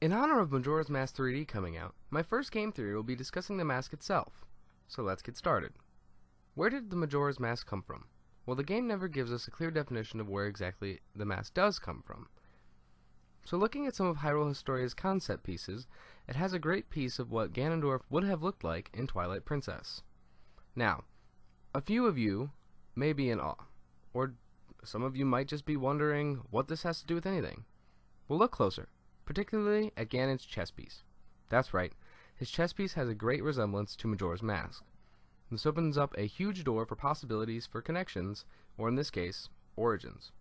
In honor of Majora's Mask 3D coming out, my first game theory will be discussing the mask itself. So let's get started. Where did the Majora's Mask come from? Well, the game never gives us a clear definition of where exactly the mask does come from. So looking at some of Hyrule Historia's concept pieces, it has a great piece of what Ganondorf would have looked like in Twilight Princess. Now, a few of you may be in awe, or some of you might just be wondering what this has to do with anything. Well, look closer, particularly at Ganon's chest piece. That's right, his chest piece has a great resemblance to Majora's Mask. This opens up a huge door for possibilities for connections, or in this case, origins.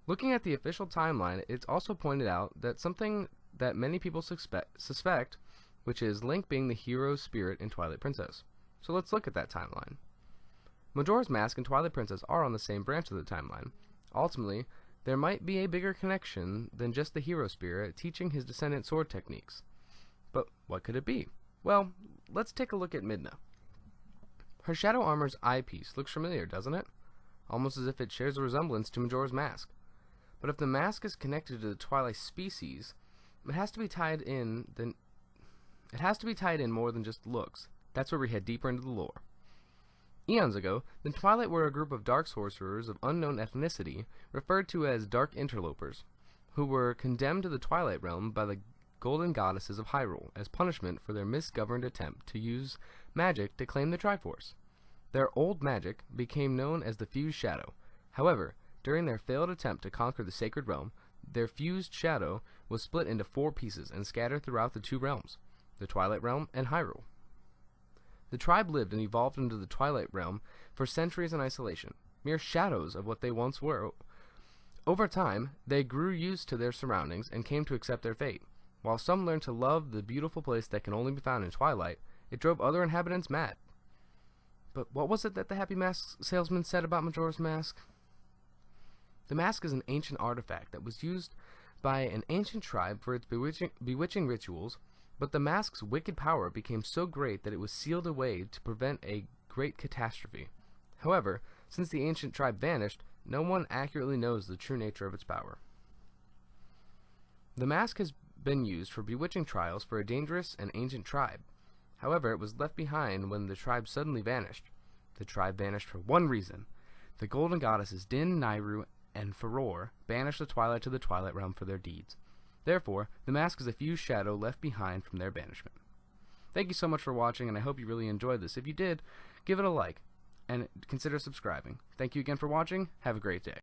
Looking at the official timeline, it's also pointed out that something that many people suspect, which is Link being the hero's spirit in Twilight Princess. So let's look at that timeline. Majora's Mask and Twilight Princess are on the same branch of the timeline. Ultimately, there might be a bigger connection than just the hero spirit teaching his descendant sword techniques. But what could it be? Well, let's take a look at Midna. Her Shadow Armor's eyepiece looks familiar, doesn't it? Almost as if it shares a resemblance to Majora's Mask. But if the mask is connected to the Twilight species, it has to be tied in more than just looks. That's where we head deeper into the lore. Eons ago, the Twilight were a group of dark sorcerers of unknown ethnicity, referred to as Dark Interlopers, who were condemned to the Twilight Realm by the Golden Goddesses of Hyrule as punishment for their misgoverned attempt to use magic to claim the Triforce. Their old magic became known as the Fused Shadow. However, during their failed attempt to conquer the Sacred Realm, their fused shadow was split into 4 pieces and scattered throughout the 2 realms, the Twilight Realm and Hyrule. The tribe lived and evolved into the Twilight Realm for centuries in isolation, mere shadows of what they once were. Over time, they grew used to their surroundings and came to accept their fate. While some learned to love the beautiful place that can only be found in Twilight, it drove other inhabitants mad. But what was it that the Happy Mask salesman said about Majora's Mask? The mask is an ancient artifact that was used by an ancient tribe for its bewitching rituals, but the mask's wicked power became so great that it was sealed away to prevent a great catastrophe. However, since the ancient tribe vanished, no one accurately knows the true nature of its power. The mask has been used for bewitching trials for a dangerous and ancient tribe. However, it was left behind when the tribe suddenly vanished. The tribe vanished for one reason. The Golden Goddesses Din, Nayru, and Furore banished the Twilight to the Twilight Realm for their deeds. Therefore, the mask is a fused shadow left behind from their banishment. Thank you so much for watching, and I hope you really enjoyed this. If you did, give it a like, and consider subscribing. Thank you again for watching. Have a great day.